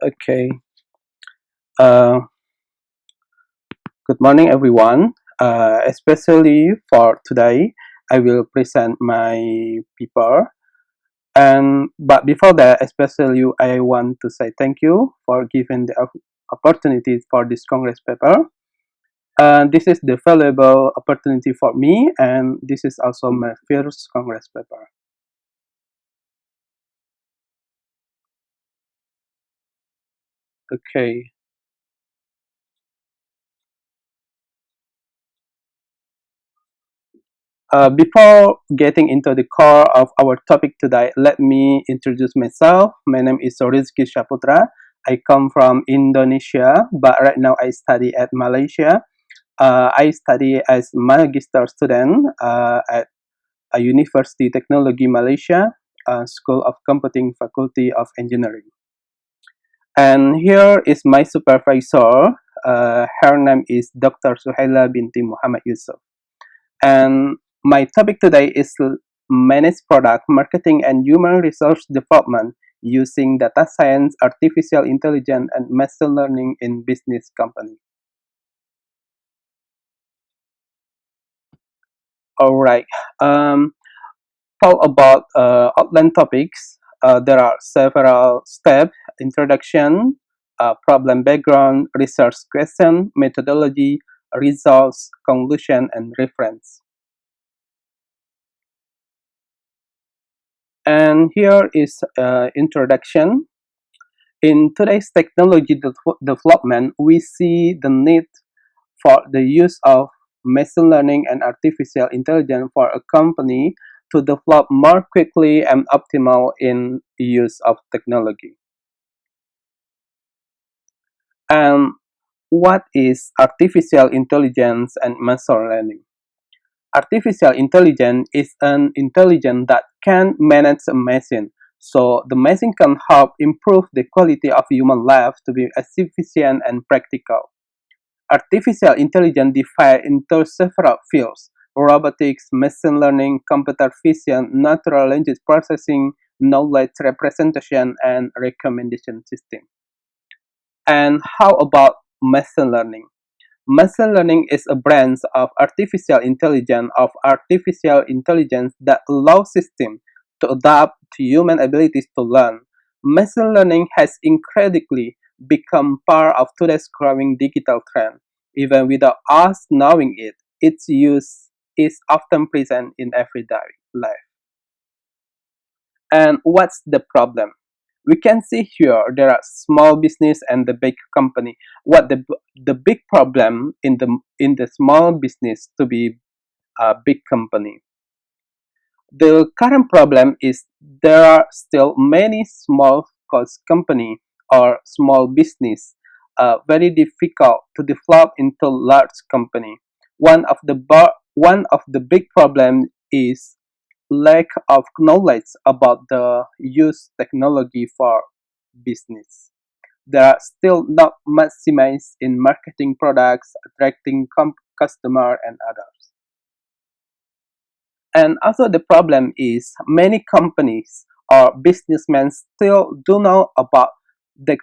Okay. Uh, Good morning, everyone. Especially for today, I will present my paper. And but before that, especially I want to say thank you for giving the opportunity for this Congress paper. This is the valuable opportunity for me, and this is also my first Congress paper. Okay. Before getting into the core of our topic today, let me introduce myself. My name is Rizki Syaputra. I come from Indonesia, but right now I study at Malaysia. I study as magister student at a University Technology Malaysia, School of Computing, Faculty of Engineering. And here is my supervisor. Her name is Dr. Suhaila binti Muhammad Yusuf. And my topic today is manage product marketing and human resource development using data science, artificial intelligence, and machine learning in business company. All right. Um, talk about outline topics. There are several steps: introduction, problem background, research question, methodology, results, conclusion, and reference. And here is introduction. In today's technology development, we see the need for the use of machine learning and artificial intelligence for a company to develop more quickly and optimal in use of technology. And what is artificial intelligence and machine learning? Artificial intelligence is an intelligence that can manage a machine. So the machine can help improve the quality of human life to be as efficient and practical. Artificial intelligence divides into several fields: robotics, machine learning, computer vision, natural language processing, knowledge representation, and recommendation system. And how about machine learning? Machine learning is a branch of artificial intelligence that allows systems to adapt to human abilities to learn. Machine learning has incredibly become part of today's growing digital trend. Even without us knowing it, its use is often present in everyday life. And what's the problem? We can see here there are small business and the big company. What the big problem in the small business to be a big company? The current problem is there are still many small cost company or small business very difficult to develop into large company. One of the big problem is lack of knowledge about the use technology for business. They are still not maximized in marketing products, attracting customer and others. And also the problem is many companies or businessmen still do know about the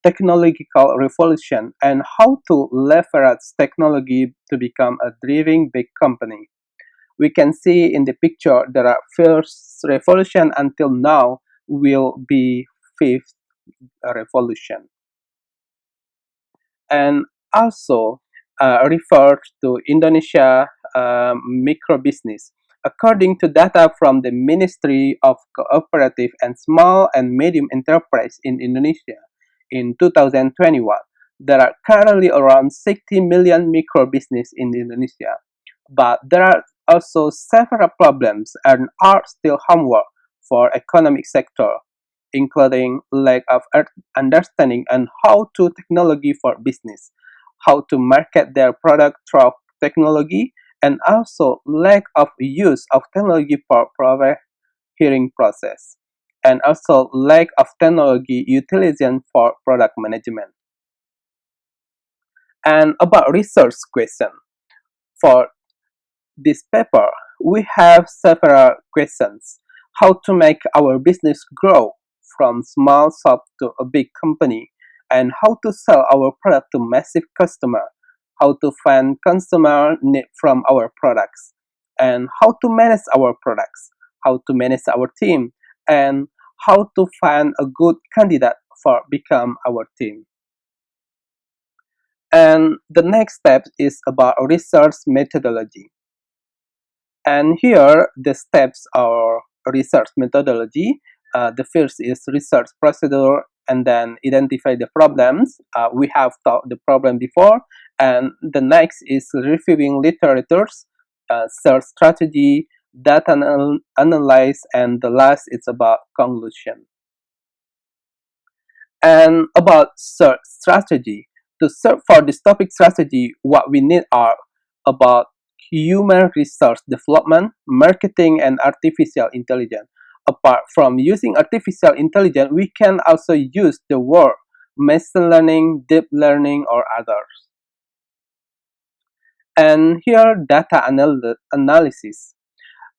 technological revolution and how to leverage technology to become a thriving big company. We can see in the picture there are first revolution until now will be fifth revolution. And also refers to Indonesia micro business. According to data from the Ministry of Cooperative and Small and Medium Enterprise in Indonesia in 2021, there are currently around 60 million micro business in Indonesia. But there are also several problems and are still homework for economic sector, including lack of understanding and how to technology for business, how to market their product through technology, and also lack of use of technology for proper hearing process, and also lack of technology utilization for product management. And about research question, for this paper, we have several questions. How to make our business grow from small shop to a big company? and how to sell our product to massive customer, how to find consumer need from our products, and how to manage our products, how to manage our team, and how to find a good candidate for become our team. And the next step is about research methodology. And here the steps are research methodology. The first is research procedure, and then identify the problems. We have taught the problem before. And the next is reviewing literatures, search strategy, data analyze, and the last is about conclusion. And about search strategy, to search for this topic strategy, what we need are about human resource development, marketing, and artificial intelligence. Apart from using artificial intelligence, we can also use the word machine learning, deep learning, or others. And here data analysis.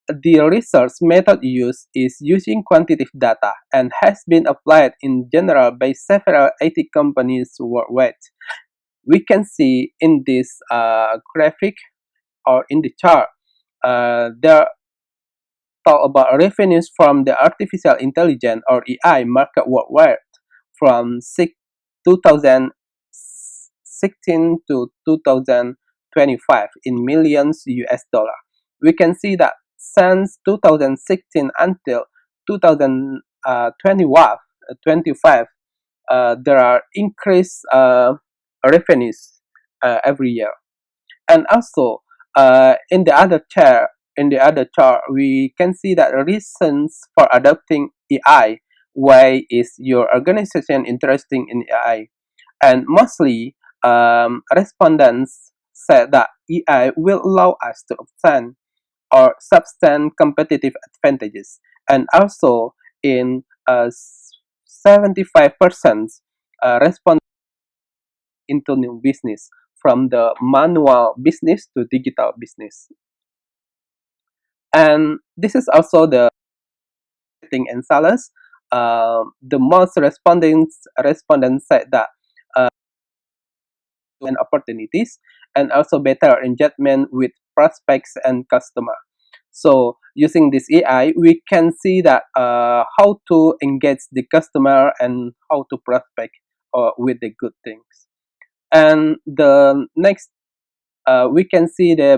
The research method used is using quantitative data and has been applied in general by several IT companies worldwide. We can see in this graphic or in the chart, there talk about revenues from the artificial intelligence or AI market worldwide from 2016 to 2025 in millions US dollar. We can see that since 2016 until 2021 25, there are increased revenues every year. And also in the other chart, we can see that reasons for adopting AI. Why is your organization interested in AI? And mostly, respondents said that AI will allow us to obtain or sustain competitive advantages. And also, in 75%, respondents into new business from the manual business to digital business. And this is also the marketing and sales. The most respondents said that and opportunities, and also better engagement with prospects and customer. So using this AI, we can see that how to engage the customer and how to prospect with the good things. And the next, we can see the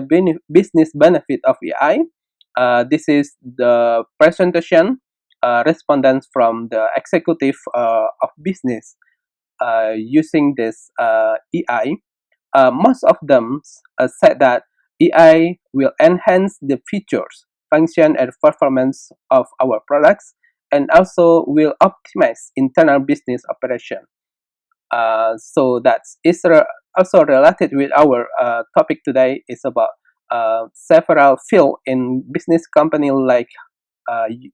business benefit of AI. This is the presentation respondents from the executive of business using this AI. Most of them said that AI will enhance the features, function, and performance of our products, and also will optimize internal business operation. So that's also related with our topic today is about several fields in business company like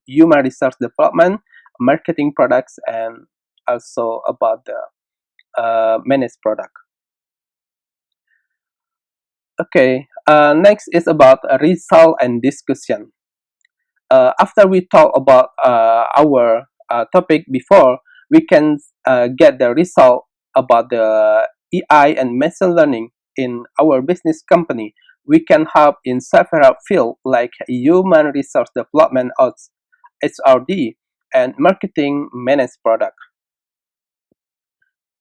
human resource development, marketing products, and also about the managed product. Okay, next is about result and discussion. After we talk about our topic before, we can get the result about the AI and machine learning in our business company. We can help in several fields like human resource development or HRD and marketing managed product.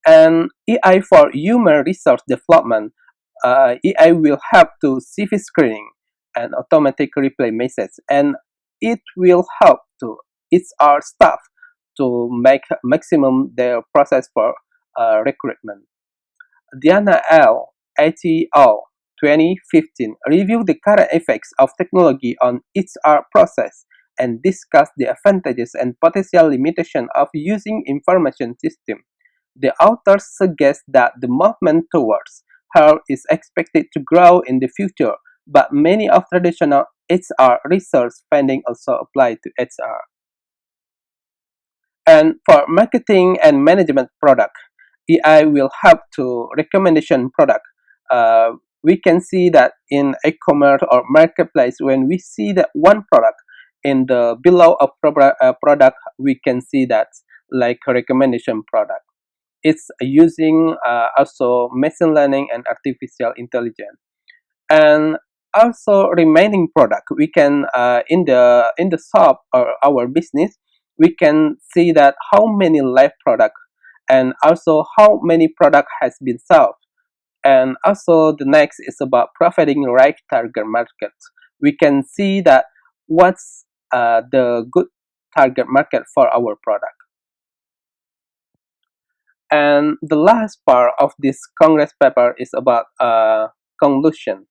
And AI for human resource development, AI will help to CV screening and automatic reply message, and it will help to HR staff to make maximum their process for recruitment. Diana L. ATO 2015 reviewed the current effects of technology on HR process and discussed the advantages and potential limitations of using information system. The authors suggest that the movement towards health is expected to grow in the future, but many of traditional HR research findings also apply to HR. And for marketing and management product, AI will help to recommendation product. We can see that in e-commerce or marketplace, when we see that one product in the below a product, we can see that like a recommendation product. It's using also machine learning and artificial intelligence. And also remaining product, we can in the shop or our business, we can see that how many live product and also how many product has been sold. And also the next is about providing right target market. We can see that what's the good target market for our product. And the last part of this Congress paper is about conclusion.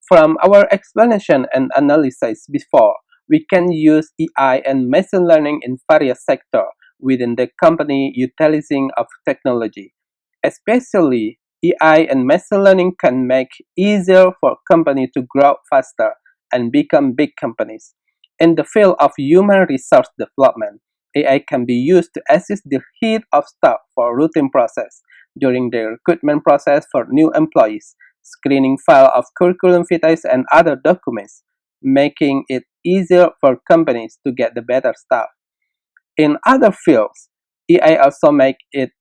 From our explanation and analysis before, we can use AI and machine learning in various sectors within the company utilizing of technology. Especially, AI and machine learning can make easier for company to grow faster and become big companies. In the field of human resource development, AI can be used to assist the head of staff for routine process during the recruitment process for new employees, screening file of curriculum vitae and other documents, making it easier for companies to get the better staff. In other fields, AI also make it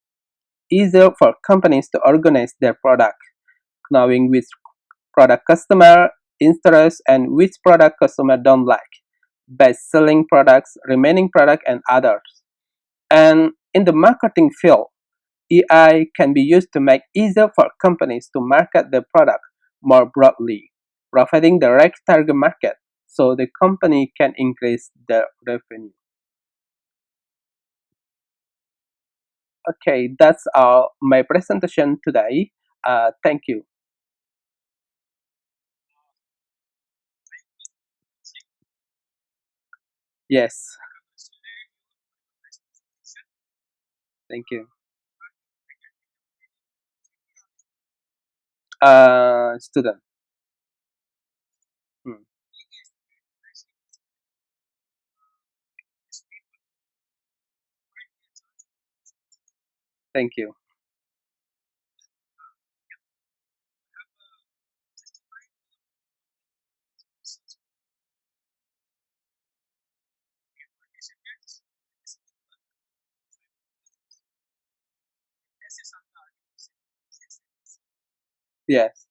easier for companies to organize their product, knowing which product customer interest and which product customer don't like, best-selling products, remaining product, and others. And in the marketing field, AI can be used to make easier for companies to market their product more broadly, providing the right target market so the company can increase their revenue. Okay, that's all my presentation today. Thank you. Yes, thank you. Student. Hmm, thank you. Yes,